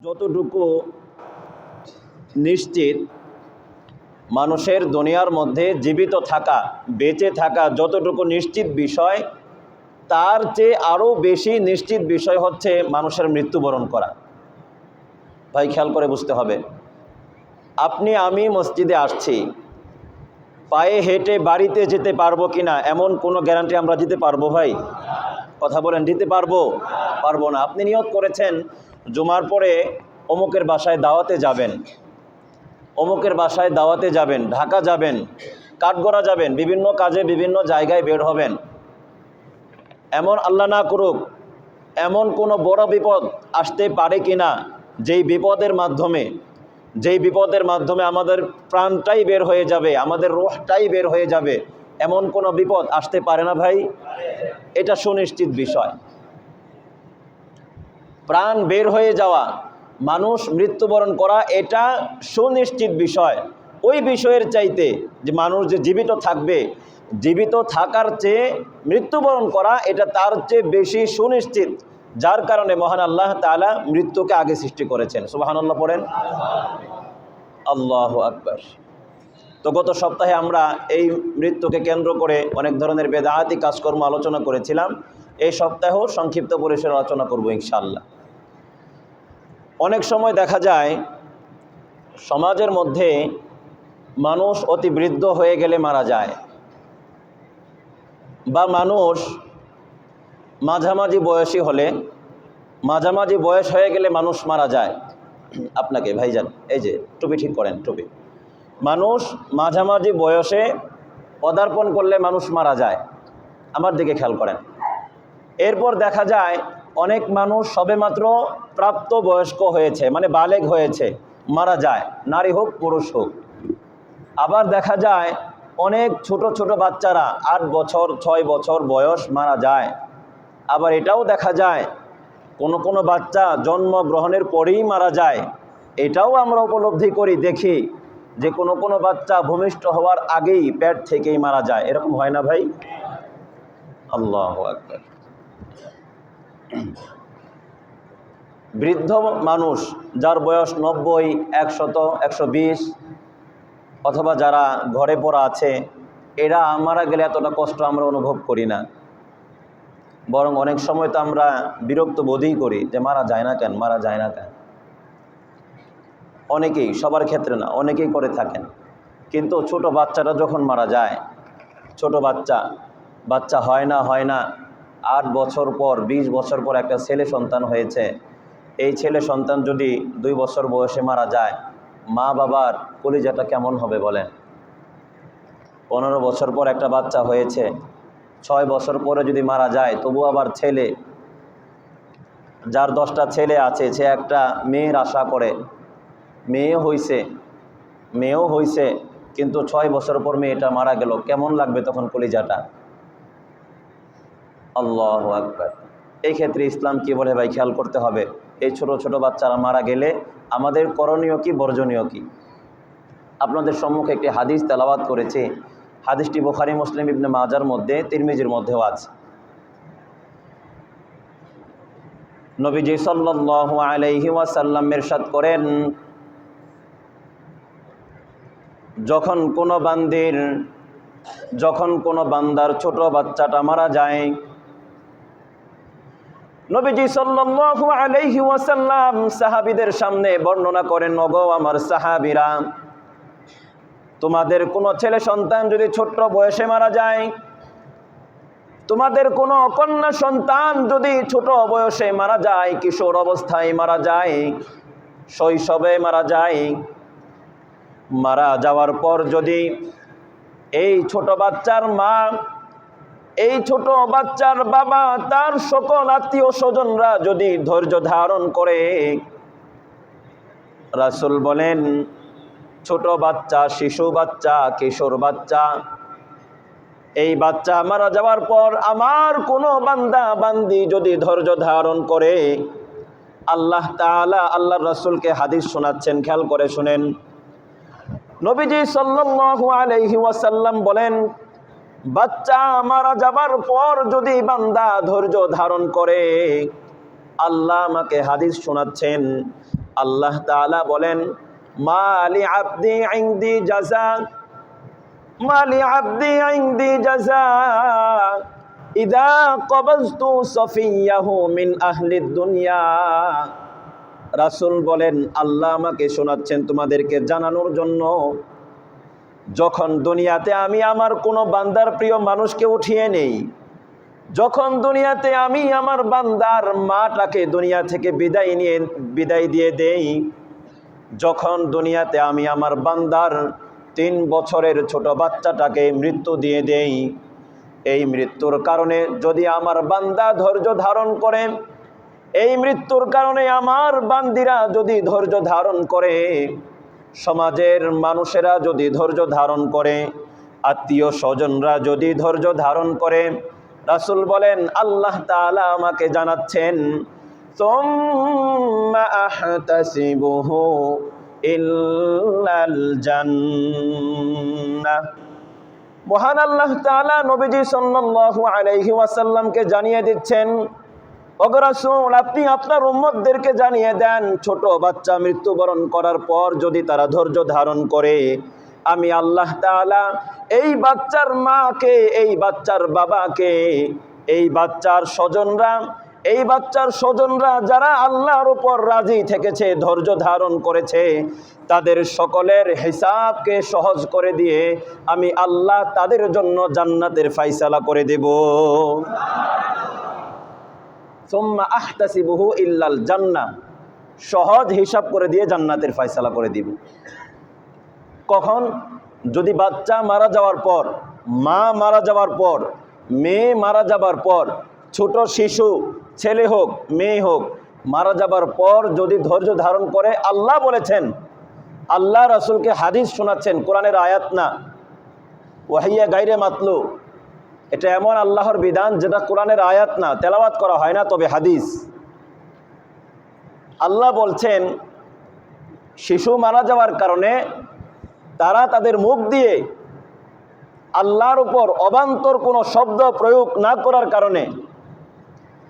যতটুকু নিশ্চিত মানুষের দুনিয়ার মধ্যে জীবিত থাকা, বেঁচে থাকা যতটুকু নিশ্চিত বিষয়, তার চেয়ে আরও বেশি নিশ্চিত বিষয় হচ্ছে মানুষের মৃত্যুবরণ করা। ভাই খেয়াল করে বুঝতে হবে। আপনি আমি মসজিদে আসছি, পায়ে হেঁটে বাড়িতে যেতে পারবো কিনা এমন কোনো গ্যারান্টি আমরা দিতে পারবো? ভাই কথা বলেন, দিতে পারবো? পারবো না। আপনি নিয়ত করেছেন জুমার পরে অমুকের বাসায় দাওয়াতে যাবেন, অমুকের বাসায় দাওয়াতে যাবেন, ঢাকা যাবেন, কাঠগড়া যাবেন, বিভিন্ন কাজে বিভিন্ন জায়গায় বের হবেন। এমন আল্লাহ না করুক এমন কোনো বড় বিপদ আসতে পারে কিনা যেই বিপদের মাধ্যমে আমাদের প্রাণটাই বের হয়ে যাবে, আমাদের রূহটাই বের হয়ে যাবে, এমন কোনো বিপদ আসতে পারে না ভাই? এটা সুনিশ্চিত বিষয়। প্রাণ বের হয়ে যাওয়া, মানুষ মৃত্যুবরণ করা, এটা সুনিশ্চিত বিষয়। ওই বিষয়ের চাইতে যে মানুষ যে জীবিত থাকবে, জীবিত থাকার চেয়ে মৃত্যুবরণ করা এটা তার চেয়ে বেশি সুনিশ্চিত, যার কারণে মহান আল্লাহ তাআলা মৃত্যুকে আগে সৃষ্টি করেছেন। সুবহানাল্লাহ পড়েন। আল্লাহু আকবার। তো গত সপ্তাহে আমরা এই মৃত্যুকে কেন্দ্র করে অনেক ধরনের বেদায়াতি কাজকর্ম আলোচনা করেছিলাম। এই সপ্তাহেও সংক্ষিপ্ত পরিসরে আলোচনা করব ইনশাআল্লাহ। অনেক সময় দেখা যায় সমাজের মধ্যে মানুষ অতি বৃদ্ধ হয়ে গেলে মারা যায়, বা মানুষ মাঝামাঝি বয়সী হলে, মাঝামাঝি বয়স হয়ে গেলে মানুষ মারা যায়। আপনাকে ভাইজান এই যে টুপি ঠিক করেন, টুপি। মানুষ মাঝামাঝি বয়সে পদার্পণ করলে মানুষ মারা যায়। আমার দিকে খেয়াল করেন। এরপর দেখা যায় অনেক মানুষ সবেমাত্র প্রাপ্ত বয়স্ক হয়েছে, মানে বালেগ হয়েছে, মারা যায়, নারী হোক পুরুষ হোক। আবার দেখা যায় অনেক ছোট ছোট বাচ্চারা 8 বছর 6 বছর বয়স মারা যায়। আবার এটাও দেখা যায় কোনো বাচ্চা জন্মগ্রহণের পরেই মারা যায়। এটাও আমরা উপলব্ধি করি, দেখি যে কোনো বাচ্চা ভূমিষ্ঠ হওয়ার আগেই পেট থেকেই মারা যায়। এরকম হয় না ভাই? আল্লাহু আকবার। বৃদ্ধ মানুষ যার বয়স 90, 100, 120, অথবা যারা ঘরে পড়া আছে, এরা মারা গেলে এতটা কষ্ট আমরা অনুভব করি না, বরং অনেক সময় তো আমরা বিরক্ত বোধই করি যে মারা যায় না কেন, মারা যায় না কেন। অনেকেই, সবার ক্ষেত্রে না, অনেকেই করে থাকেন। কিন্তু ছোট বাচ্চাটা যখন মারা যায়, ছোট বাচ্চা হয় না 8 বছর পর, 20 বছর পর একটা ছেলে সন্তান হয়েছে। এই ছেলে সন্তান যদি 2 বছর বয়সে মারা যায়, মা বাবার কলিজাটা কেমন হবে বলেন? 15 বছর পর একটা বাচ্চা হয়েছে, 6 বছর পরে যদি মারা যায়, তবু আবার ছেলে, যার 10টা ছেলে আছে, সে একটা মেয়ের আশা করে, মেয়েও হয়েছে, কিন্তু 6 বছর পর মেয়েটা মারা গেল, কেমন লাগবে তখন কলিজাটা? আল্লাহু আকবার। এই ক্ষেত্রে ইসলাম কি বলে ভাই খেয়াল করতে হবে। এই ছোট ছোট বাচ্চারা মারা গেলে আমাদের করণীয় কি, বর্জনীয় কি? আপনাদের সম্মুখে একটি হাদিস তেলাওয়াত করেছি। হাদিসটি বুখারী, মুসলিম, ইবনে মাজার মধ্যে, তিরমিজির মধ্যেও আছে। নবীজি সাল্লাল্লাহু আলাইহি ওয়াসাল্লাম ইরশাদ করেন, যখন কোনো বান্দার ছোট বাচ্চাটা মারা যায়, নবীজি সাল্লাল্লাহু আলাইহি ওয়াসাল্লাম সাহাবীদের সামনে বর্ণনা করেন, ওগো আমার সাহাবীরা, তোমাদের কোনো ছেলে সন্তান যদি ছোট্ট বয়সে মারা যায়, তোমাদের কোনো কন্যা সন্তান যদি ছোট বয়সে মারা যায়, কিশোর অবস্থায় মারা যায়, শৈশবে মারা যায়, মারা যাওয়ার পর যদি এই ছোট বাচ্চার মা, এই ছোট বাচ্চার বাবা, তার সকল আত্মীয় স্বজনরা যদি ধৈর্য ধারণ করে, রাসূল বলেন ছোট বাচ্চা, শিশু বাচ্চা, কিশোর বাচ্চা, এই বাচ্চা মারা যাওয়ার পর আমার কোনো বান্দা বান্দি যদি ধৈর্য ধারণ করে, আল্লাহ তাআলা আল্লাহর রাসূলকে হাদিস শোনাচ্ছেন, খেয়াল করে শুনেন। নবীজি সাল্লাল্লাহু আলাইহি ওয়াসাল্লাম বলেন, বাচ্চা মারা যাবার পর যদি বান্দা ধৈর্য ধারণ করে, আল্লাহ আমাকে হাদিস শোনাচ্ছেন, আল্লাহ তাআলা বলেন, মালি আবদি ইনদি জাযা, মালি আবদি ইনদি জাযা ইযা কবাজতু সফিয়াহু মিন আহলি দুনিয়া। রাসূল বলেন, আল্লাহ আমাকে শোনাচ্ছেন তোমাদেরকে জানানোর জন্য, যখন দুনিয়াতে আমি আমার কোনো বান্দার প্রিয় মানুষকে উঠিয়ে নেই, যখন দুনিয়াতে আমি আমার বান্দার মাটাকে দুনিয়া থেকে বিদায় দিয়ে দেই, যখন দুনিয়াতে আমি আমার বান্দার 3 বছরের ছোট বাচ্চাটাকে মৃত্যু দিয়ে দেই, এই মৃত্যুর কারণে যদি আমার বান্দা ধৈর্য ধারণ করে, এই মৃত্যুর কারণে আমার বান্দিরা যদি ধৈর্য ধারণ করে, সমাজের মানুষেরা যদি ধৈর্য ধারণ করে, আত্মীয় স্বজনরা যদি ধৈর্য ধারণ করে, রাসূল বলেন আল্লাহ তাআলা আমাকে জানাচ্ছেন, সুম্মা আহতাসিবুহু ইল্লাল জান্নাহ। মহান আল্লাহ তাআলা নবীজি সাল্লাল্লাহু আলাইহি ওয়াসাল্লামকে জানিয়ে দিচ্ছেন, ওগো রাসূল, আপনি আপনার উম্মতদেরকে জানিয়ে দেন, ছোট বাচ্চা মৃত্যুবরণ করার পর যদি তারা ধৈর্য ধারণ করে, আমি আল্লাহ তাআলা এই বাচ্চার মাকে, এই বাচ্চার বাবাকে, এই বাচ্চার স্বজনরা যারা আল্লাহর উপর রাজি থেকেছে, ধৈর্য ধারণ করেছে, তাদের সকলের হিসাবকে সহজ করে দিয়ে আমি আল্লাহ তাদের জন্য জান্নাতের ফায়সালা করে দেব। সুম্মা আহতাসিবুহু ইল্লাল জান্নাহ, সহজ হিসাব করে দিয়ে জান্নাতের ফায়সালা করে দিব। কখন? যদি বাচ্চা মারা যাওয়ার পর, মা মারা যাওয়ার পর, মেয়ে মারা যাবার পর, ছোট শিশু ছেলে হোক মেয়ে হোক মারা যাবার পর যদি ধৈর্য ধারণ করে, আল্লাহ বলেছেন, আল্লাহ রাসূলকে হাদিস শোনাচ্ছেন, কোরআনের আয়াত না, ওয়াহিয়া গায়রে মাতলু, এটা এমন আল্লাহর বিধান যেটা কোরআনের আয়াত না, তেলাওয়াত করা হয় না, তবে হাদিস। আল্লাহ বলছেন, শিশু মারা যাওয়ার কারণে তারা তাদের মুখ দিয়ে আল্লাহর উপর অবান্তর কোনো শব্দ প্রয়োগ না করার কারণে,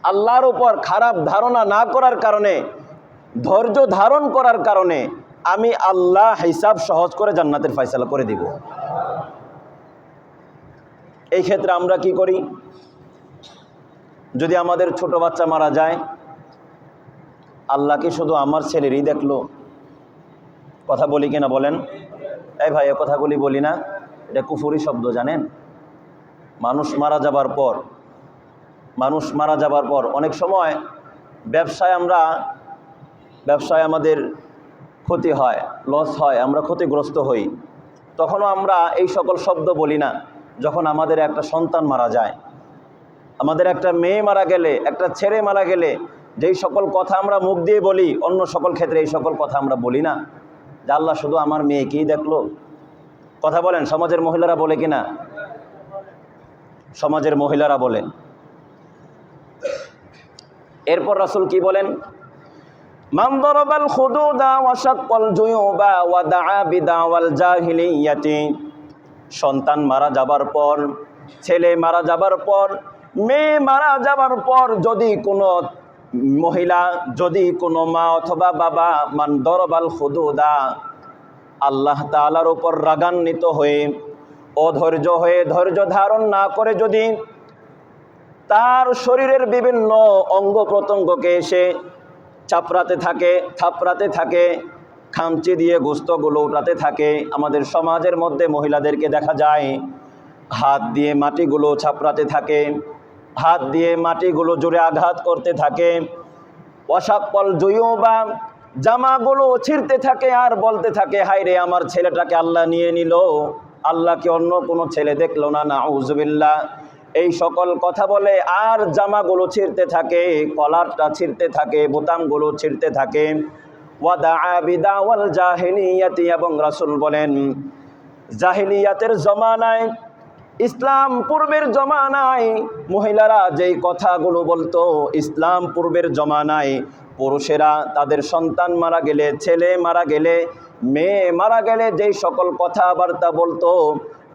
আল্লাহর উপর খারাপ ধারণা না করার কারণে, ধৈর্য ধারণ করার কারণে আমি আল্লাহ হিসাব সহজ করে জান্নাতের ফায়সালা করে দিব। এই ক্ষেত্রে আমরা কি করি? যদি আমাদের ছোট বাচ্চা মারা যায়, আল্লাহ কি শুধু আমার ছেলেরই দেখলো? কথা বলি কিনা বলেন? এই ভাই, এ কথাগুলি বলি না, এটা কুফরি শব্দ, জানেন? মানুষ মারা যাবার পর অনেক সময় ব্যবসায় আমাদের ক্ষতি হয়, লস হয়, আমরা ক্ষতিগ্রস্ত হই, তখনও আমরা এই সকল শব্দ বলি না। যখন আমাদের একটা সন্তান মারা যায়, আমাদের একটা মেয়ে মারা গেলে, একটা ছেলে মারা গেলে যেই সকল কথা আমরা মুখ দিয়ে বলি, অন্য সকল ক্ষেত্রে এই সকল কথা আমরা বলি না, যে আল্লাহ শুধু আমার মেয়েকেই দেখলো। কথা বলেন, সমাজের মহিলারা বলে কিনা? সমাজের মহিলারা বলে। এরপর রাসূল কি বলেন? মান দারাবাল খুদুদা ওয়া শাক্কাল জুয়ুবা ওয়া দাআ বিদাওয়াল জাহিলিয়াতি। সন্তান মারা যাবার পর, ছেলে মারা যাবার পর, মেয়ে মারা যাবার পর যদি কোনো মহিলা, যদি কোনো মা অথবা বাবা মান দারাবাল খুদুদা, আল্লাহ তাআলার উপর রাগান্বিত হয়ে, অধৈর্য হয়ে, ধৈর্য ধারণ না করে যদি তার শরীরের বিভিন্ন অঙ্গ প্রত্যঙ্গকে এসে থাপড়াতে থাকে, খামচি দিয়ে গোস্তগুলো উঠাতে থাকে। আমাদের সমাজের মধ্যে মহিলাদেরকে দেখা যায় হাত দিয়ে মাটিগুলো ছাপড়াতে থাকে, হাত দিয়ে মাটিগুলো জোরে আঘাত করতে থাকে। ওয়াশাক্কাল জুয়ুবা, জামাগুলো ছিঁড়তে থাকে আর বলতে থাকে, হায় রে, আমার ছেলেটাকে আল্লাহ নিয়ে নিল, আল্লাহকে অন্য কোনো ছেলে দেখলো না, নাউজুবিল্লাহ। এই সকল কথা বলে আর জামাগুলো ছিঁড়তে থাকে, কলারটা ছিঁড়তে থাকে, বোতামগুলো ছিঁড়তে থাকে। ওয়াদাআ বিদাওয়াল জাহিলিয়াতি, এবং রাসূল বলেন জাহিলিয়াতের জমানায়, ইসলাম পূর্বের জমানায় মহিলারা যেই কথাগুলো বলতো, ইসলাম পূর্বের জমানায় পুরুষেরা তাদের সন্তান মারা গেলে, ছেলে মারা গেলে, মেয়ে মারা গেলে যেই সকল কথাবার্তা বলতো,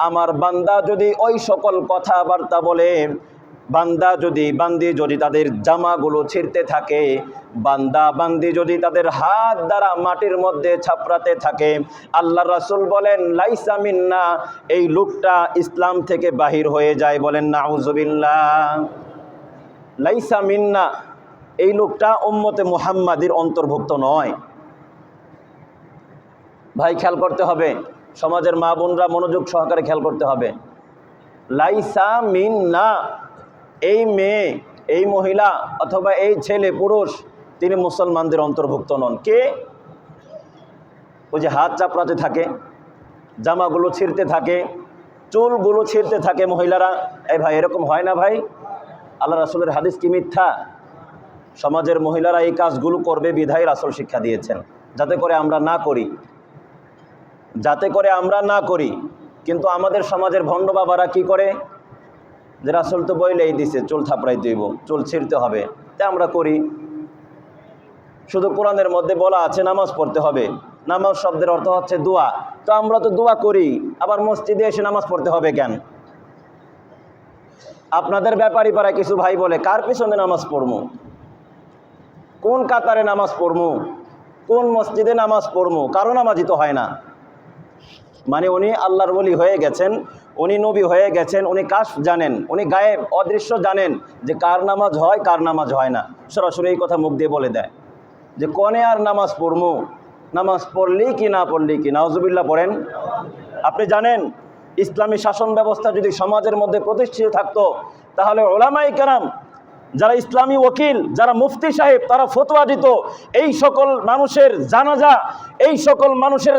আমার বান্দা যদি ওই সকল কথাবার্তা বলে, বান্দি যদি তাদের জামাগুলো ছিঁড়তে থাকে, বান্দি যদি তাদের হাত দ্বারা মাটির মধ্যে ছাপড়াতে থাকে, আল্লাহ রাসূল বলেন লাইসা মিন্না, এই লোকটা ইসলাম থেকে বাহির হয়ে যায়। বলেন নাউজুবিল্লাহ। লাইসা মিন্না, এই লোকটা উম্মতে মুহাম্মাদির অন্তর্ভুক্ত নয়। ভাই খেয়াল করতে হবে, সমাজের মা বোনরা মনোযোগ সহকারে খেয়াল করতে হবে। লাইসা মিন্না, এই মেয়ে, এই মহিলা অথবা এই ছেলে পুরুষ, তিনি মুসলমানদের অন্তর্ভুক্ত নন। কে? ওই যে হাত চাপড়াতে থাকে, জামাগুলো ছিঁড়তে থাকে, চুলগুলো ছিঁড়তে থাকে মহিলারা। এই ভাই এরকম হয় না ভাই? আল্লাহ রাসূলের হাদিস কি মিথ্যা? সমাজের মহিলারা এই কাজগুলো করবে বিধায় রাসূল শিক্ষা দিয়েছেন, যাতে করে আমরা না করি। কিন্তু আমাদের সমাজের ভণ্ড বাবারা কি করে, যে রাসূল তো বইলেই দিছে চুল থাপড়াই দিব, চুল ছিঁড়তে হবে, তাই আমরা করি। শুধু কোরআনের মধ্যে বলা আছে নামাজ পড়তে হবে, নামাজ শব্দের অর্থ হচ্ছে দোয়া, তো আমরা তো দোয়া করি, আবার মসজিদে এসে নামাজ পড়তে হবে কেন? আপনাদের ব্যাপারী পাড়ায় কিছু ভাই বলে কার পিছনে নামাজ পড়বো, কোন কাতারে নামাজ পড়বো, কোন মসজিদে নামাজ পড়বো, কারো নামাজই তো হয় না। মানে উনি আল্লাহর ওলি হয়ে গেছেন, উনি নবী হয়ে গেছেন, উনি কাশফ জানেন, উনি গায়েব অদৃশ্য জানেন যে কার নামাজ হয় কার নামাজ হয় না। সরাসরি এই কথা মুখ দিয়ে বলে দেয় যে কনে আর নামাজ পড়বো, নামাজ পড়লি কি না পড়লি কি। নাউজুবিল্লাহ পড়েন। আপনি জানেন ইসলামী শাসন ব্যবস্থা যদি সমাজের মধ্যে প্রতিষ্ঠিত থাকতো, তাহলে উলামায়ে কেরাম, যারা ইসলামী ওকিল, যারা মুফতি সাহেব, তারা ফতোয়া দিত এই সকল মানুষের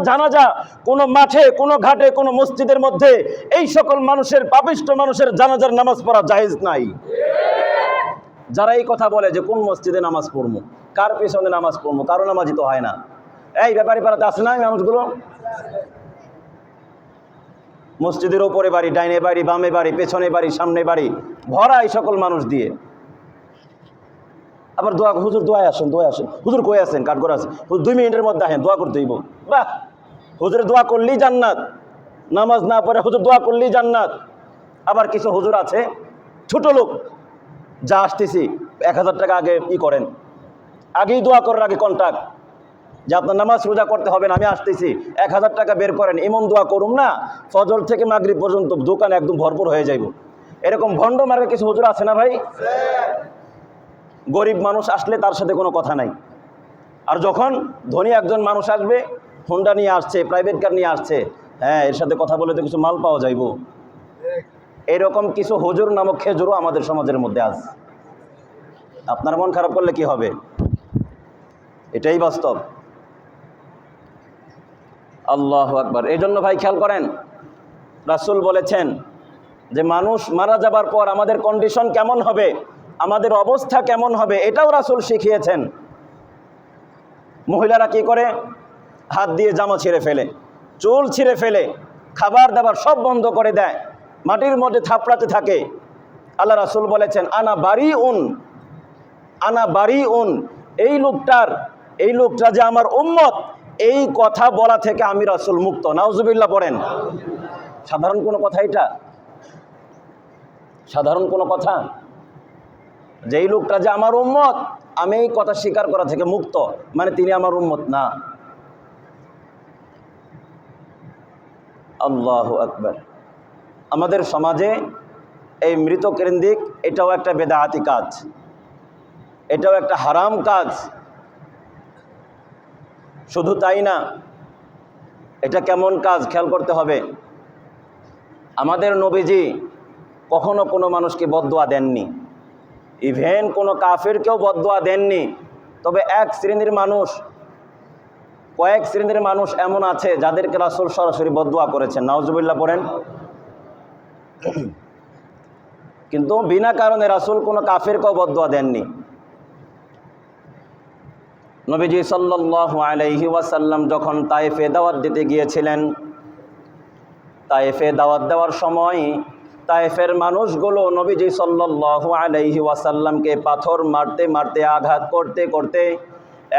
জানাজা কোনো মাঠে, কোনো ঘাটে, কোনো মসজিদের মধ্যে এই সকল মানুষের, পাপিষ্ঠ মানুষের জানাজার নামাজ পড়া জায়েজ নাই। যারা এই কথা বলে যে কোন মসজিদে নামাজ পড়বো, কার পেছনে নামাজ পড়বো, কারো নামাজই তো হয় না, এই ব্যাপারী পাড়াতে আসে না মানুষগুলো? মসজিদের ওপরে বাড়ি, ডাইনে বাড়ি, বামে বাড়ি, পেছনে বাড়ি, সামনে বাড়ি, ভরা এই সকল মানুষ দিয়ে। আবার দোয়া, হুজুর দোয়ায় আসেন, হুজুর কই আছেন? কাঠগড় আছে, হুজুর 2 মিনিটের মধ্যে আসেন, দোয়া করতে হইব। বাহ, হুজুরের দোয়া করলেই জান্নাত, নামাজ না পড়ে হুজুর দোয়া করলেই জান্নাত। আবার কিছু হুজুর আছে ছোট লোক, যা আসতেছি 1000 টাকা আগে করেন, আগেই দোয়া করার আগে কন্ট্যাক্ট, যে আপনার নামাজ রোজা করতে হবে না, আমি আসতেছি, 1000 টাকা বের করেন, এমন দোয়া করুন না ফজর থেকে মাগরিব পর্যন্ত দোকান একদম ভরপুর হয়ে যাইব। এরকম ভণ্ড মার্গে কিছু হুজুর আছে না ভাই? গরিব মানুষ আসলে তার সাথে কোনো কথা নাই, আর যখন ধনী একজন মানুষ আসবে, হোন্ডা নিয়ে আসছে, প্রাইভেট কার নিয়ে আসছে, হ্যাঁ এর সাথে কথা বলে তো কিছু মাল পাওয়া যাইব। এরকম কিছু হুজুর নামক খেজুরও আমাদের সমাজের মধ্যে আছে। আপনার মন খারাপ করলে কি হবে? এটাই বাস্তব। আল্লাহু আকবার। এই জন্য ভাই খেয়াল করেন, রাসূল বলেছেন যে মানুষ মারা যাবার পর আমাদের কন্ডিশন কেমন হবে, আমাদের অবস্থা কেমন হবে, এটাও রাসূল শিখিয়েছেন। মহিলারা কি করে? হাত দিয়ে জামা ছিঁড়ে ফেলে, চুল ছিঁড়ে ফেলে, খাবার দাবার সব বন্ধ করে দেয়, মাটির মধ্যে থাপড়াতে থাকে। আল্লাহ রাসূল বলেছেন আনা বারিউন, এই লোকটা যে আমার উম্মত, এই কথা বলা থেকে আমি রাসূল মুক্ত। নাউজুবিল্লাহ পড়েন। সাধারণ কোনো কথা এটা? সাধারণ কোনো কথা? যে এই লোকটা যে আমার উম্মত, আমি এই কথা স্বীকার করা থেকে মুক্ত, মানে তিনি আমার উম্মত না। আল্লাহু আকবার। আমাদের সমাজে এই মৃত কেন্দ্রিক, এটাও একটা বেদাআতি কাজ, এটাও একটা হারাম কাজ। শুধু তাই না, এটা কেমন কাজ খেয়াল করতে হবে। আমাদের নবীজি কখনো কোনো মানুষকে বদদোয়া দেননি, ইভেন কোনো কাফেরকেও বদদোয়া দেননি। তবে কয়েক শ্রেণীর মানুষ এমন আছে যাদেরকে রাসূল সরাসরি বদদোয়া করেছেন। নাউজুবিল্লাহ পড়েন। কিন্তু বিনা কারণে রাসূল কোনো কাফেরকেও বদদোয়া দেননি। নবীজি সাল্লাল্লাহু আলাইহি ওয়াসাল্লাম যখন তায়েফে দাওয়াত দিতে গিয়েছিলেন, তায়েফে দাওয়াত দেওয়ার সময় তায়েফের মানুষগুলো নবীজি সাল্লাল্লাহু আলাইহি ওয়াসাল্লামকে পাথর মারতে মারতে, আঘাত করতে করতে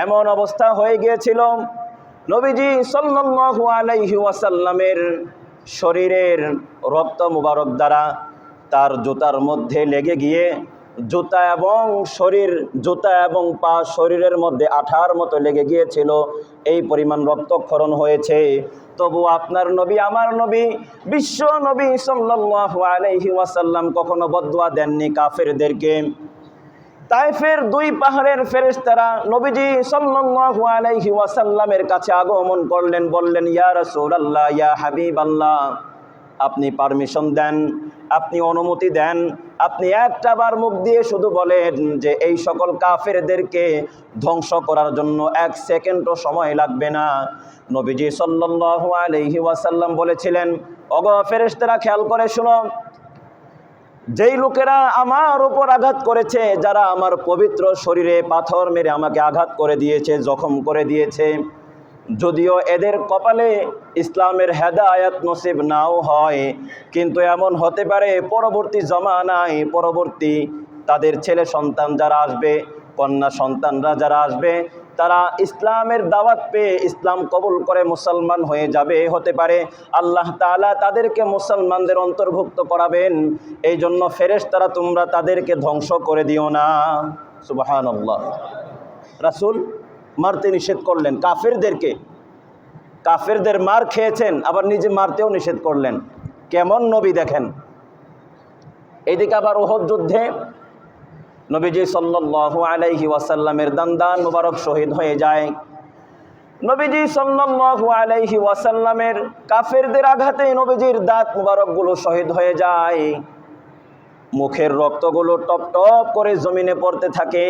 এমন অবস্থা হয়ে গিয়েছিল, নবীজি সাল্লাল্লাহু আলাইহি ওয়াসাল্লামের শরীরের রক্ত মুবারক দ্বারা তার জুতার মধ্যে লেগে গিয়ে জুতা এবং পা শরীরের মধ্যে আঠার মতো লেগে গিয়েছিল, এই পরিমাণ রক্তক্ষরণ হয়েছে। তবু আপনার নবী, আমার নবী, বিশ্ব নবী সাল্লাল্লাহু আলাইহি ওয়াসাল্লাম কখনো বদদুয়া দেননি কাফেরদেরকে। তায়েফের দুই পাহাড়ের ফেরেশতারা নবীজি সাল্লাল্লাহু আলাইহি ওয়াসাল্লামের কাছে আগমন করলেন, বললেন, ইয়া রাসূলুল্লাহ, ইয়া হাবিবাল্লাহ, আপনি পারমিশন দেন, আপনি অনুমতি দেন, আপনি একটা বার মুখ দিয়ে শুধু বলেন যে এই সকল কাফেরদেরকে ধ্বংস করার জন্য 1 সেকেন্ডও সময় লাগবে না। নবীজি সাল্লাল্লাহু আলাইহি ওয়াসাল্লাম বলেছিলেন, ওগো ফেরেশতারা, খেয়াল করে শুনো, যেই লোকেরা আমার উপর আঘাত করেছে, যারা আমার পবিত্র শরীরে পাথর মেরে আমাকে আঘাত করে দিয়েছে, জখম করে দিয়েছে, যদিও এদের কপালে ইসলামের হেদায়েত নসিব নাও হয়, কিন্তু এমন হতে পারে পরবর্তী জমানায়, পরবর্তী তাদের ছেলে সন্তান যারা আসবে, কন্যা সন্তানরা যারা আসবে, তারা ইসলামের দাওয়াত পেয়ে ইসলাম কবুল করে মুসলমান হয়ে যাবে। হতে পারে আল্লাহ তাআলা তাদেরকে মুসলমানদের অন্তর্ভুক্ত করাবেন। এই জন্য ফেরেশতারা, তোমরা তাদেরকে ধ্বংস করে দিও না। সুবহানাল্লাহ। রাসূল মারতে নিষেধ করলেন কাফেরদেরকে। কাফেরদের মার খেয়েছেন, আবার নিজে মারতেও নিষেধ করলেন। কেমন নবী দেখেন। এইদিকে আবার উহুদ যুদ্ধে নবীজি সাল্লাল্লাহু আলাইহি ওয়াসাল্লামের দান মুবারক শহীদ হয়ে যায়। নবীজি সাল্লাল্লাহু আলাইহি ওয়াসাল্লামের কাফেরদের আঘাতে নবীজির দাঁত মুবারকগুলো শহীদ হয়ে যায়। মুখের রক্তগুলো টপ টপ করে জমিনে পড়তে থাকে।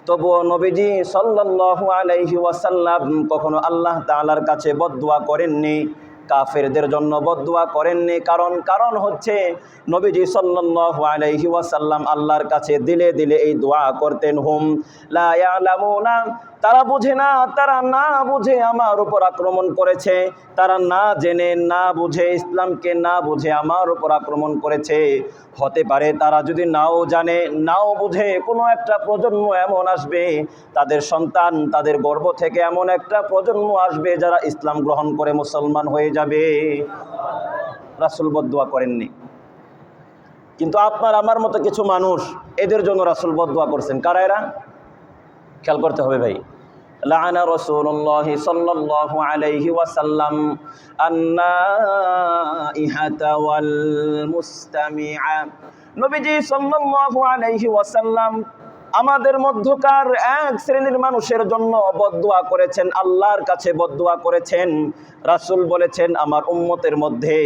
তবুও নবীজি সাল্লাল্লাহু আলাইহি ওয়াসাল্লাম কখনো আল্লাহ তাআলার কাছে বদদুয়া করেননি, কাফেরদের জন্য বদদুয়া করেননি। কারণ হচ্ছে নবীজি সাল্লাল্লাহু আলাইহি ওয়াসাল্লাম আল্লাহর কাছে দিলে দিলে এই দোয়া করতেন, হুম লা ইয়ালামুনা, তারা বুঝে না, তারা না বুঝে আমার উপর আক্রমণ করেছে, তারা না জেনে না বুঝে, ইসলামকে না বুঝে আমার উপর আক্রমণ করেছে। হতে পারে তারা যদি নাও জানে নাও বুঝে, কোনো একটা প্রজন্ম এমন আসবে, তাদের সন্তান, তাদের গর্ভ থেকে এমন একটা প্রজন্ম আসবে যারা ইসলাম গ্রহণ করে মুসলমান হয়ে যাবে। রাসূল বদদুয়া করেননি, কিন্তু আপনার আমার মতো কিছু মানুষ, এদের জন্য রাসূল বদদুয়া করছেন। কারা এরা? খেয়াল করতে হবে ভাই। লাআনা রাসূলুল্লাহ সাল্লাল্লাহু আলাইহি ওয়াসাল্লাম আন্নাইহাতা ওয়াল মুস্তামিআ। নবীজি সাল্লাল্লাহু আলাইহি ওয়াসাল্লাম আমাদের মধ্যকার এক শ্রেণীর মানুষের জন্য বদদুয়া করেছেন, আল্লাহর কাছে বদদুয়া করেছেন। রাসূল বলেছেন, আমার উম্মতের মধ্যে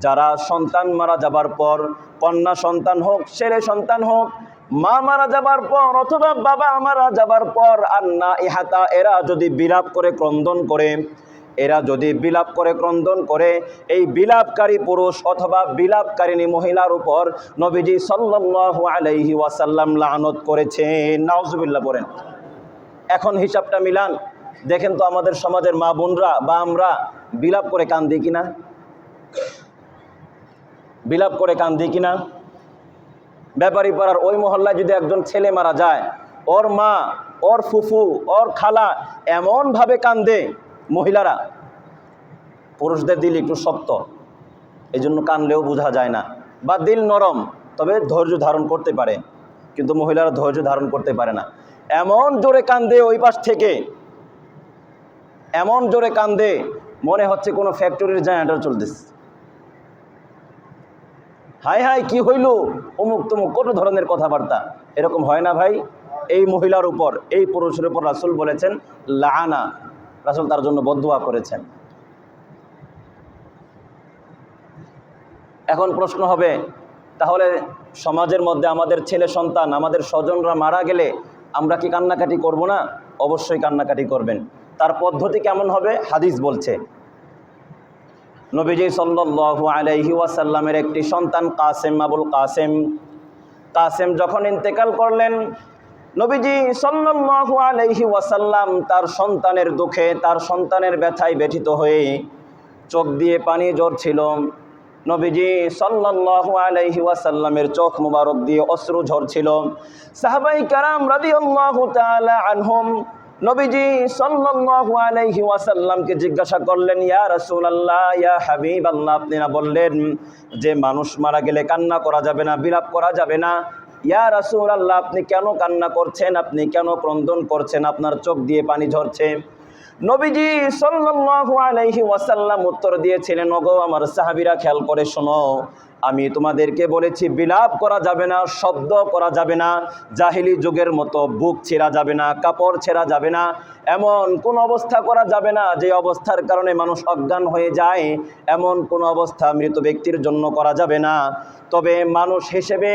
যারা সন্তান মারা যাবার পর, কন্যা সন্তান হোক, ছেলে সন্তান হোক, মা মারা যাবার পর অথবা বাবা মারা যাবার পর, আন্না ইহাতা, এরা যদি বিলাপ করে ক্রন্দন করে, এই বিলাপকারী পুরুষ অথবা বিলাপকারিণী মহিলার উপর নবীজি সাল্লাল্লাহু আলাইহি ওয়াসাল্লাম লানত করেছেন। নাউজুবিল্লাহ পড়েন। এখন হিসাবটা মিলান, দেখেন তো আমাদের সমাজের মা বোনরা বা আমরা বিলাপ করে কান্দি কিনা? বিলাপ করে কান্দি কিনা? ব্যাপারী পাড়ার ওই মহল্লায় যদি একজন ছেলে মারা যায়, ওর মা, ওর ফুফু, ওর খালা এমনভাবে কান্দে মহিলারা, পুরুষদের দিল একটু শক্ত, এই জন্য কানলেও বোঝা যায় না, বা দিল নরম, তবে ধৈর্য ধারণ করতে পারে, কিন্তু মহিলারা ধৈর্য ধারণ করতে পারে না। এমন জোরে কান্দে ওই পাশ থেকে, এমন জোরে কান্দে মনে হচ্ছে কোনো ফ্যাক্টরির জেনারেটর চলতেছে। হাই হাই কি হইল, অমুক তমুক, কত ধরনের কথাবার্তা। এরকম হয় না ভাই? এই মহিলার উপর, এই পুরুষের উপর রাসূল বলেছেন লাআনা, রাসূল তার জন্য বদদুয়া করেছেন। এখন প্রশ্ন হবে, তাহলে সমাজের মধ্যে আমাদের ছেলে সন্তান, আমাদের স্বজনরা মারা গেলে আমরা কি কান্নাকাটি করব না? অবশ্যই কান্নাকাটি করবেন। তার পদ্ধতি কেমন হবে? হাদিস বলছে, নবীজি সাল্লাল্লাহু আলাইহি ওয়াসাল্লামের একটি সন্তান কাসেম, আবুল কাসেম যখন ইন্তেকাল করলেন, নবীজি সাল্লাল্লাহু আলাইহি ওয়াসাল্লাম তার সন্তানের দুঃখে, তার সন্তানের ব্যথায় ব্যথিত হয়ে চোখ দিয়ে পানি ঝরছিল। নবীজি সাল্লাল্লাহু আলাইহি ওয়াসাল্লামের চোখ মুবারক দিয়ে অশ্রু ঝরছিল। সাহাবায়ে কেরাম রাদিয়াল্লাহু তাআলা আনহুম নবীজি সাল্লাল্লাহু আলাইহি ওয়াসাল্লামকে জিজ্ঞাসা করলেন, ইয়া রাসূলুল্লাহ, ইয়া হাবিবাল্লাহ, আপনি না বললেন যে মানুষ মারা গেলে কান্না করা যাবে না, বিলাপ করা যাবে না? ইয়া রাসূলুল্লাহ, আপনি কেন কান্না করছেন? আপনি কেন ক্রন্দন করছেন? আপনার চোখ দিয়ে পানি ঝরছে। নবীজি সাল্লাল্লাহু আলাইহি ওয়াসাল্লাম উত্তর দিয়েছিলেন, ওগো আমার সাহাবীরা, খেয়াল করে শোনো, আমি তোমাদেরকে বলেছি বিলাপ করা যাবে না, শব্দ করা যাবে না, জাহিলি যুগের মতো বুক ছেঁড়া যাবে না, কাপড় ছেঁড়া যাবে না, এমন কোন অবস্থা করা যাবে না যে অবস্থার কারণে মানুষ অজ্ঞান হয়ে যায়, এমন কোন অবস্থা মৃত ব্যক্তির জন্য করা যাবে না। তবে মানুষ হিসেবে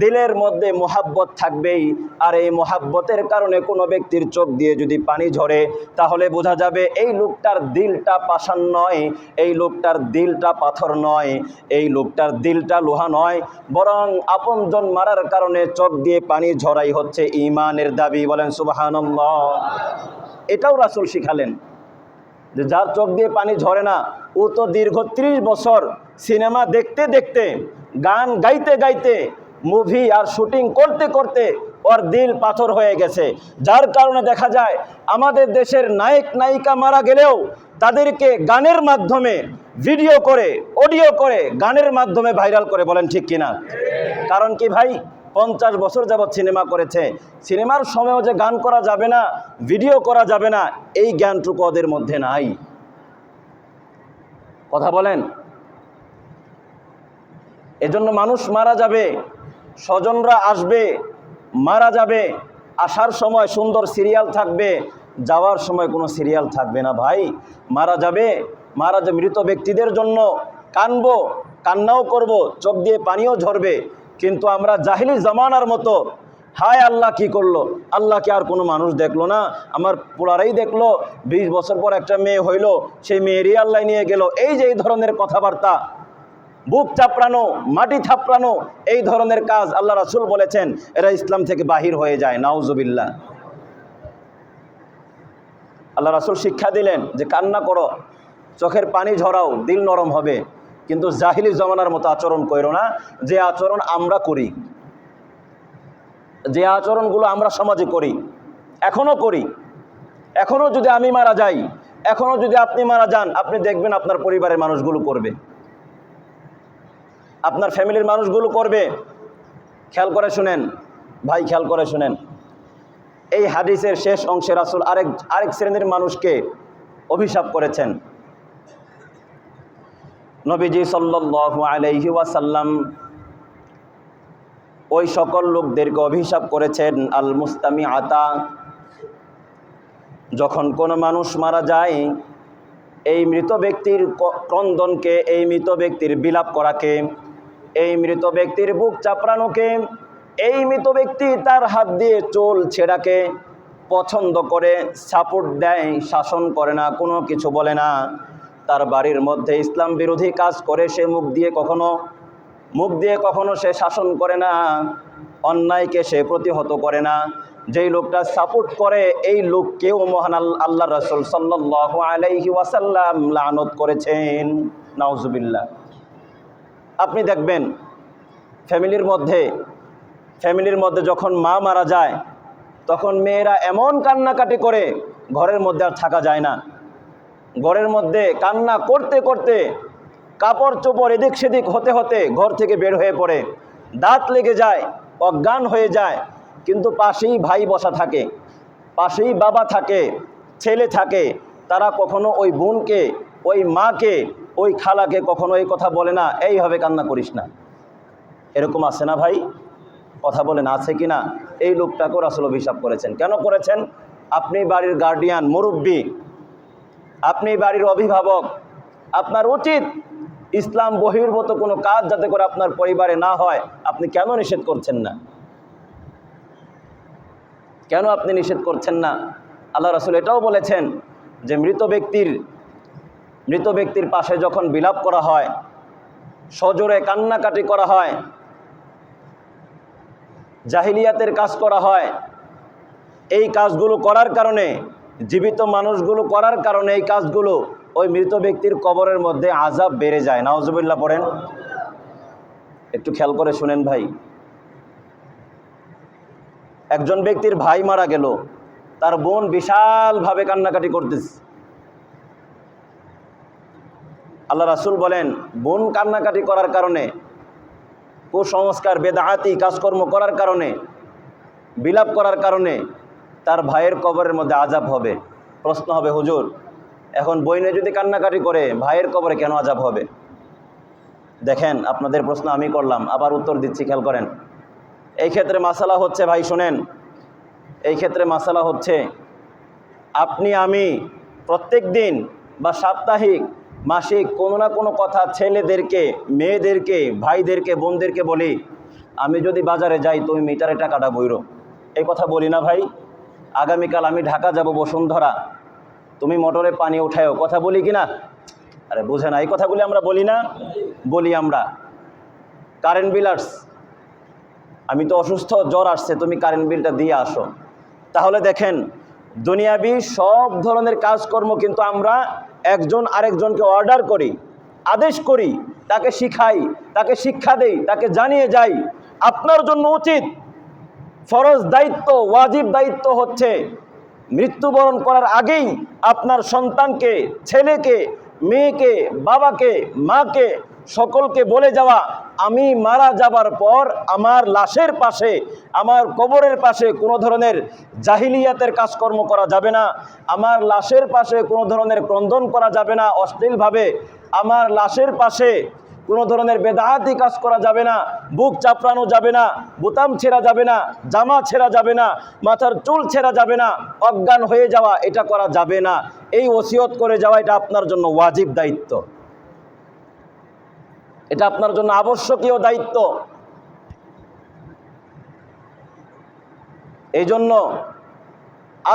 দিলের মধ্যে মোহাব্বত থাকবেই, আর এই মোহাব্বতের কারণে কোনো ব্যক্তির চোখ দিয়ে যদি পানি ঝরে তাহলে বোঝা যাবে এই লোকটার দিলটা পাষাণ নয়, এই লোকটার দিলটা পাথর নয়, এই লোকটার দিলটা লোহা নয়, বরং আপনজন মারার কারণে চোখ দিয়ে পানি ঝরাই হচ্ছে ঈমানের দাবি। বলেন সুবহানাল্লাহ। এটাও রাসূল শিখালেন যে যার চোখ দিয়ে পানি ঝরে না, ও তো দীর্ঘ 30 বছর সিনেমা দেখতে দেখতে, গান গাইতে গাইতে, মুভি আর শুটিং করতে করতে ওর দিল পাথর হয়ে গেছে, যার কারণে দেখা যায় আমাদের দেশের নায়ক নায়িকা মারা গেলেও তাদেরকে গানের মাধ্যমে ভিডিও করে, অডিও করে, গানের মাধ্যমে ভাইরাল করে। বলেন ঠিক কিনা? কারণ কি ভাই, 50 বছর যাবৎ সিনেমা করেছে, সিনেমার সময়ও যে গান করা যাবে না, ভিডিও করা যাবে না, এই জ্ঞানটুকু ওদের মধ্যে নাই। কথা বলেন। এজন্য মানুষ মারা যাবে, স্বজনরা আসবে, মারা যাবে, আসার সময় সুন্দর সিরিয়াল থাকবে, যাওয়ার সময় কোনো সিরিয়াল থাকবে না। ভাই মারা যাবে, মৃত ব্যক্তিদের জন্য কানবো, কান্নাও করব, চোখ দিয়ে পানিও ঝরবে, কিন্তু আমরা জাহিলি জামানার মতো হায় আল্লাহ কি করলো, আল্লাহকে আর কোনো মানুষ দেখলো না, আমার পোলারাই দেখলো, 20 বছর পর একটা মেয়ে হইল, সেই মেয়েরই আল্লাহ নিয়ে গেল, এই যে এই ধরনের কথাবার্তা, বুক চাপড়ানো, মাটি থাপড়ানো, এই ধরনের কাজ আল্লাহ রাসূল বলেছেন এরা ইসলাম থেকে বাহির হয়ে যায়। নাউজুবিল্লাহ। আল্লাহ রাসূল শিক্ষা দিলেন যে কান্না করো, চোখের পানি ঝরাও, দিল নরম হবে, কিন্তু জাহিলি জমানার মতো আচরণ করো না, যে আচরণ আমরা করি, যে আচরণগুলো আমরা সমাজে করি, এখনও করি। এখনও যদি আমি মারা যাই, এখনও যদি আপনি মারা যান, আপনি দেখবেন আপনার পরিবারের মানুষগুলো করবে, আপনার ফ্যামিলির মানুষগুলো করবে। খেয়াল করে শুনেন ভাই, খেয়াল করে শুনেন, এই হাদিসের শেষ অংশে রাসূল আরেক শ্রেণীর মানুষকে অভিশাপ করেছেন। নবীজি সাল্লাল্লাহু আলাইহি ওয়াসাল্লাম ওই সকল লোকদেরকে অভিশাপ করেছেন, আল মুস্তামিআতা, যখন কোনো মানুষ মারা যায়, এই মৃত ব্যক্তির ক্রন্দনকে, এই মৃত ব্যক্তির বিলাপ করাকে, এই মৃত ব্যক্তির বুক চাপড়ানোকে, এই মৃত ব্যক্তি তার হাত দিয়ে চুল ছেঁড়াকে পছন্দ করে, সাপোর্ট দেয়, শাসন করে না, কোনো কিছু বলে না। তার বাড়ির মধ্যে ইসলাম বিরোধী কাজ করে সে মুখ দিয়ে কখনো সে শাসন করে না, অন্যায়কে সে প্রতিহত করে না। যেই লোকটা সাপোর্ট করে এই লোককেও মহান আল্লাহ রাসূল সাল্লাল্লাহু আলাইহি ওয়াসাল্লাম লানত করেছেন। নাউজুবিল্লাহ। আপনি দেখবেন ফ্যামিলির মধ্যে যখন মা মারা যায়, তখন মেয়েরা এমন কান্নাকাটি করে ঘরের মধ্যে আর থাকা যায় না। ঘরের মধ্যে কান্না করতে করতে, কাপড় চোপড় এদিক সেদিক হতে হতে ঘর থেকে বের হয়ে পড়ে, দাঁত লেগে যায়, অজ্ঞান হয়ে যায়। কিন্তু পাশেই ভাই বসা থাকে, পাশেই বাবা থাকে, ছেলে থাকে, তারা কখনো ওই বোনকে, ওই মাকে, ওই খালাকে কখনো এই কথা বলে না, এইভাবে কান্না করিস না। এরকম আছে না ভাই? কথা বলেন, আছে কি না? এই লোকটাকেও রাসূল অভিশাপ করেছেন। কেন করেছেন? আপনি বাড়ির গার্ডিয়ান, মুরব্বী, আপনি বাড়ির অভিভাবক, আপনার উচিত ইসলাম বহির্ভূত কোনো কাজ যাতে করে আপনার পরিবারে না হয়, আপনি কেন নিষেধ করছেন না? কেন আপনি নিষেধ করছেন না? আল্লাহ রাসূল এটাও বলেছেন যে মৃত ব্যক্তির পাশে যখন বিলাপ করা হয়, সজোরে কান্নাকাটি করা হয়, জাহিলিয়াতের কাজ করা হয়, এই কাজগুলো করার কারণে, জীবিত মানুষগুলো করার কারণে এই কাজগুলো ওই মৃত ব্যক্তির কবরের মধ্যে আযাব বেড়ে যায়। নাউজুবিল্লাহ পড়েন। একটু খেয়াল করে শুনেন ভাই, একজন ব্যক্তির ভাই মারা গেল, তার বোন বিশালভাবে কান্নাকাটি করতেছে। আল্লাহ রাসূল বলেন, বোন কান্নাকাটি করার কারণে, কুসংস্কার বেদাআতি কাজকর্ম করার কারণে, বিলাপ করার কারণে তার ভাইয়ের কবরের মধ্যে আযাব হবে। প্রশ্ন হবে, হুজুর এখন বইনে যদি কান্নাকাটি করে ভাইয়ের কবরে কেন আযাব হবে? দেখেন, আপনাদের প্রশ্ন আমি করলাম, আবার উত্তর দিচ্ছি, খেয়াল করেন। এই ক্ষেত্রে মাসালা হচ্ছে, ভাই শোনেন, এই ক্ষেত্রে মাসালা হচ্ছে, আপনি আমি প্রত্যেক দিন বা সাপ্তাহিক মাসিক কোনো না কোনো কথা ছেলেদেরকে, মেয়েদেরকে, ভাইদেরকে, বোনদেরকে বলি, আমি যদি বাজারে যাই তুমি মিটারে টাকাটা বইরো। এই কথা বলি না ভাই? আগামীকাল আমি ঢাকা যাব বসুন্ধরা, তুমি মোটরে পানি উঠায়ও, কথা বলি কি না? আরে বুঝে না, এই কথাগুলি আমরা বলি না? বলি আমরা। কারেন্ট বিল আসছে, আমি তো অসুস্থ, জ্বর আসছে, তুমি কারেন্ট বিলটা দিয়ে আসো। তাহলে দেখেন, দুনিয়াবি সব ধরনের কাজকর্ম কিন্তু আমরা একজন আরেকজনকে অর্ডার করি, আদেশ করি, তাকে শিখাই, তাকে শিক্ষা দেই, তাকে জানিয়ে যাই। আপনার জন্য উচিত, ফরজ দায়িত্ব, ওয়াজিব দায়িত্ব হচ্ছে মৃত্যুবরণ করার আগেই আপনার সন্তানকে, ছেলেকে, মেয়েকে, বাবাকে, মাকে, সকলকে বলে যাওয়া, আমি মারা যাবার পর আমার লাশের পাশে, আমার কবরের পাশে কোনো ধরনের জাহিলিয়াতের কাজকর্ম করা যাবে না। আমার লাশের পাশে কোনো ধরনের ক্রন্দন করা যাবে না অশ্লীলভাবে। আমার লাশের পাশে কোনো ধরনের বেদাআতি কাজ করা যাবে না, বুক চাপড়ানো যাবে না, বোতাম ছেঁড়া যাবে না, জামা ছেঁড়া যাবে না, মাথার চুল ছেঁড়া যাবে না, অজ্ঞান হয়ে যাওয়া এটা করা যাবে না। এই ওসিয়ত করে যাওয়া এটা আপনার জন্য ওয়াজিব দায়িত্ব, এটা আপনার জন্য আবশ্যকীয় দায়িত্ব। এই জন্য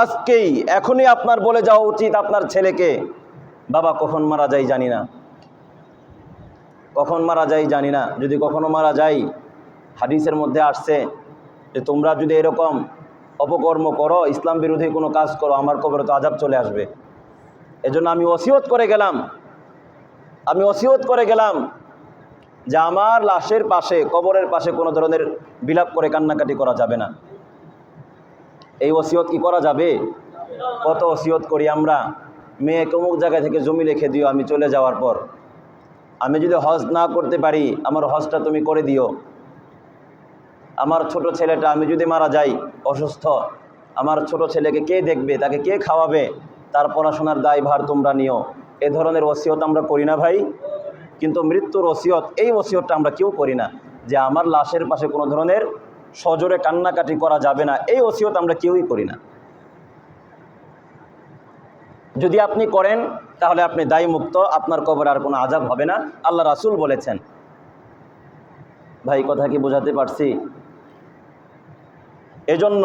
আজকেই, এখনই আপনার বলে যাওয়া উচিত আপনার ছেলেকে, বাবা কখন মারা যায় জানি না, কখন মারা যায় জানি না। যদি কখনো মারা যায়, হাদিসের মধ্যে আসছে যে তোমরা যদি এরকম অপকর্ম করো, ইসলাম বিরোধী কোনো কাজ করো, আমার কবরে তো আযাব চলে আসবে। এজন্য আমি ওসিয়ত করে গেলাম যে আমার লাশের পাশে, কবরের পাশে কোনো ধরনের বিলাপ করে কান্নাকাটি করা যাবে না। এই ওসিয়ত কি করা যাবে? কত ওসিয়ত করি আমরা, মেয়ে অমুক জায়গা থেকে জমি লিখে দিও, আমি চলে যাওয়ার পর আমি যদি হজ না করতে পারি আমার হজটা তুমি করে দিও। আমার ছোট ছেলেটা, আমি যদি মারা যাই অসুস্থ, আমার ছোট ছেলেকে কে দেখবে, তাকে কে খাওয়াবে, তার পড়াশোনার দায়ভার তোমরা নিও। এ ধরনের ওসিয়ত আমরা করি না ভাই? কিন্তু মৃত্যুর ওসিয়ত, এই ওসিয়তটা আমরা কেউ করি না, যে আমার লাশের পাশে কোনো ধরনের সজোরে কান্নাকাটি করা যাবে না, এই ওসিয়ত আমরা কেউই করি না। যদি আপনি করেন তাহলে আপনি দায় মুক্ত, আপনার কবরে আর কোনো আযাব হবে না, আল্লাহ রাসূল বলেছেন। ভাই কথা কি বোঝাতে পারছি? এজন্য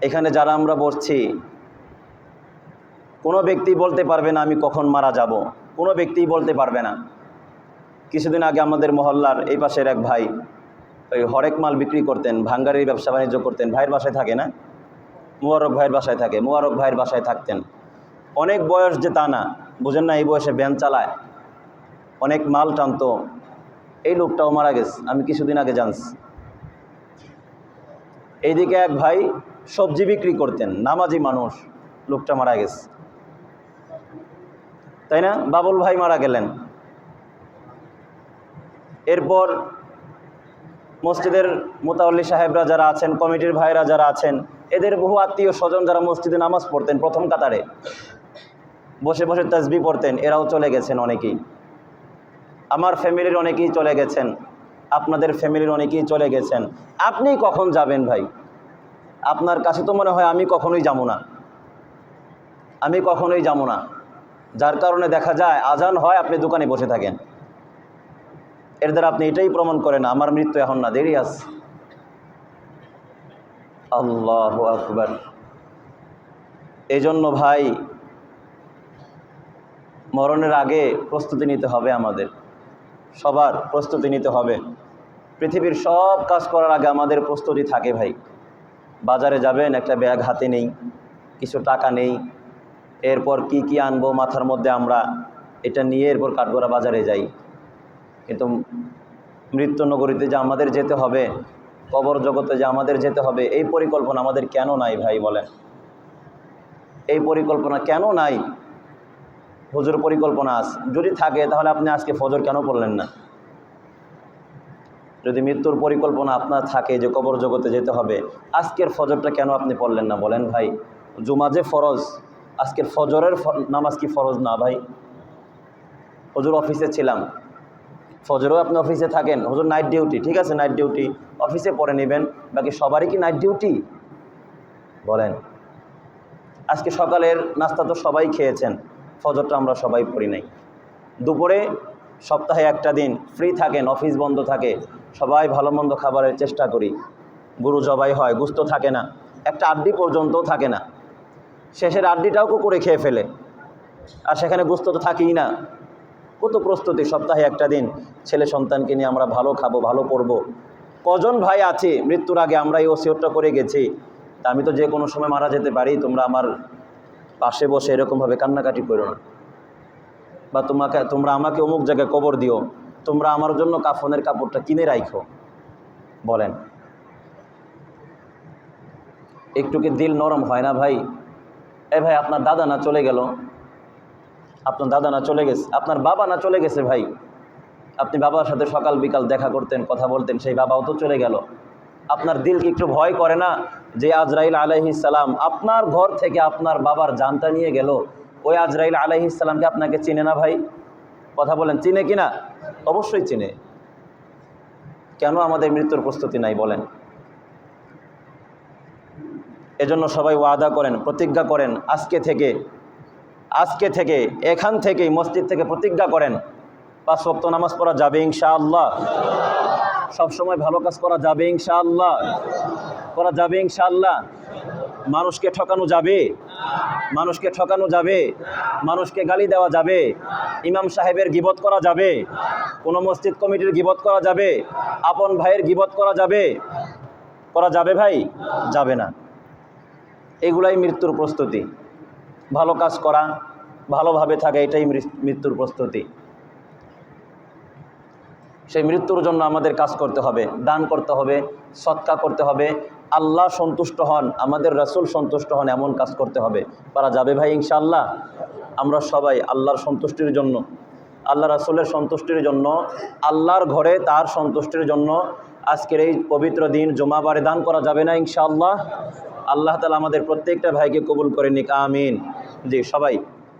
এখানে যারা আমরা বসছি, কোনো ব্যক্তি বলতে পারবে না আমি কখন মারা যাব, কোনো ব্যক্তিই বলতে পারবে না। কিছুদিন আগে আমাদের মহল্লার এই পাশের এক ভাই ওই হরেক মাল বিক্রি করতেন, ভাঙ্গারির ব্যবসা বাণিজ্য করতেন, ভাইয়ের বাসায় থাকে না, মুবারক ভাইয়ের বাসায় থাকে, মুবারক ভাইয়ের বাসায় থাকতেন। অনেক বয়স যে তা না, বুঝেন না, এই বয়সে ভ্যান চালায়, অনেক মাল টানতো। এই লোকটাও মারা গেছে, আমি কিছুদিন আগে জানছি। এইদিকে এক ভাই সবজি বিক্রি করতেন, নামাজি মানুষ, লোকটা মারা গেছে, তাই না? বাবুল ভাই মারা গেলেন। এরপর মসজিদের মুতাওয়াল্লি সাহেবরা যারা আছেন, কমিটির ভাইরা যারা আছেন, এদের বহু আত্মীয় স্বজন যারা মসজিদে নামাজ পড়তেন, প্রথম কাতারে বসে বসে তাসবিহ পড়তেন, এরাও চলে গেছেন অনেকেই। আমার ফ্যামিলির অনেকেই চলে গেছেন, আপনাদের ফ্যামিলির অনেকেই চলে গেছেন। আপনি কখন যাবেন ভাই? আপনার কাছে তো মনে হয় আমি কখনোই যাবো না, আমি কখনোই যাবো না। যার কারণে দেখা যায় আজান হয়, আপনি দোকানে বসে থাকেন। এর দ্বারা আপনি এটাই প্রমাণ করেন আমার মৃত্যু এখন না, দেরি আছে। আল্লাহু আকবার। এই জন্য ভাই, মরণের আগে প্রস্তুতি নিতে হবে, আমাদের সবার প্রস্তুতি নিতে হবে। পৃথিবীর সব কাজ করার আগে আমাদের প্রস্তুতি থাকে ভাই। বাজারে যাবেন, একটা ব্যাগ হাতে নেই, কিছু টাকা নেই, এরপর কি কি আনবো মাথার মধ্যে আমরা, এটা নিয়ে এরপর কাঠগড়া বাজারে যাই। কিন্তু মৃত্যু নগরীতে যে আমাদের যেতে হবে, কবর জগতে যে আমাদের যেতে হবে, এই পরিকল্পনা আমাদের কেন নাই ভাই বলেন? এই পরিকল্পনা কেন নাই? হুজুর পরিকল্পনা আছে, যদি থাকে তাহলে আপনি আজকে ফজর কেন পড়লেন না? যদি মৃত্যুর পরিকল্পনা আপনার থাকে যে কবর জগতে যেতে হবে, আজকের ফজরটা কেন আপনি পড়লেন না বলেন ভাই? জুমা যে ফরজ, আজকের ফজরের নামাজ কি ফরজ না ভাই? হুজুর অফিসে ছিলাম, ফজরেও আপনি অফিসে থাকেন, হুজুর নাইট ডিউটি, ঠিক আছে নাইট ডিউটি অফিসে পড়ে নেবেন, বাকি সবারই কি নাইট ডিউটি বলেন? আজকে সকালের নাস্তা তো সবাই খেয়েছেন, ফজরটা আমরা সবাই পড়ি নাই। দুপুরে সপ্তাহে একটা দিন ফ্রি থাকেন, অফিস বন্ধ থাকে, সবাই ভালো মন্দ খাবারের চেষ্টা করি, গরু জবাই হয়, গোস্ত থাকে না, একটা আড্ডি পর্যন্তও থাকে না, শেষের আড্ডিটাও কুকুরে খেয়ে ফেলে, আর সেখানে গোস্ত তো থাকেই না। কত প্রস্তুতি, সপ্তাহে একটা দিন ছেলে সন্তানকে নিয়ে আমরা ভালো খাবো, ভালো পড়বো। কজন ভাই আছে মৃত্যুর আগে আমরা এই ওসিয়তটা করে গেছি, তা আমি তো যে কোনো সময় মারা যেতে পারি, তোমরা আমার পাশে বসে এরকমভাবে কান্নাকাটি করো না, বা তোমরা আমাকে অমুক জায়গায় কবর দিও, তোমরা আমার জন্য কাফনের কাপড়টা কিনে রাখো বলেন? একটু কি দিল নরম হয় না ভাই? এ ভাই, আপনার দাদা না চলে গেল, আপনার দাদা না চলে গেছে, আপনার বাবা না চলে গেছে ভাই, আপনি বাবার সাথে সকাল বিকাল দেখা করতেন, কথা বলতেন, সেই বাবাও তো চলে গেল। আপনার দিল কি একটু ভয় করে না যে আজরাইল আলাইহিস সালাম আপনার ঘর থেকে আপনার বাবার জানটা নিয়ে গেল, ওই আজরাইল আলাইহিস সালামকে আপনাকে চিনে না ভাই? কথা বলেন, চিনে কিনা? অবশ্যই চিনে। কেন আমাদের মৃত্যুর প্রস্তুতি নাই বলেন? এজন্য সবাই ওয়াদা করেন, প্রতিজ্ঞা করেন, আজকে থেকে এখান থেকেই মসজিদ থেকে প্রতিজ্ঞা করেন, 5 ওয়াক্ত নামাজ পড়া যাবে ইনশাআল্লাহ, সবসময় ভালো কাজ করা যাবে ইনশাআল্লাহ, করা যাবে ইনশাআল্লাহ। মানুষকে ঠকানো যাবে? মানুষকে ঠকানো যাবে? মানুষকে গালি দেওয়া যাবে? ইমাম সাহেবের গীবত করা যাবে? কোনো মসজিদ কমিটির গীবত করা যাবে? আপন ভাইয়ের গীবত করা যাবে? করা যাবে ভাই? যাবে না। এগুলাই মৃত্যুর প্রস্তুতি। ভালো কাজ করা, ভালোভাবে থাকা, এটাই মৃত্যুর প্রস্তুতি। সেই মৃত্যুর জন্য আমাদের কাজ করতে হবে, দান করতে হবে, সৎকা করতে হবে, আল্লাহ সন্তুষ্ট হন, আমাদের রাসূল সন্তুষ্ট হন, এমন কাজ করতে হবে। পারা যাবে ভাই ইনশাআল্লাহ? আমরা সবাই আল্লাহর সন্তুষ্টির জন্য, আল্লাহ রাসূলের সন্তুষ্টির জন্য, আল্লাহর ঘরে তার সন্তুষ্টির জন্য আজকের এই পবিত্র দিন জুমাবারে দান করা যাবে না ইনশাআল্লাহ? আল্লাহ তাআলা আমাদের প্রত্যেকটা ভাইকে কবুল করে নিক, আমিন। জি সবাই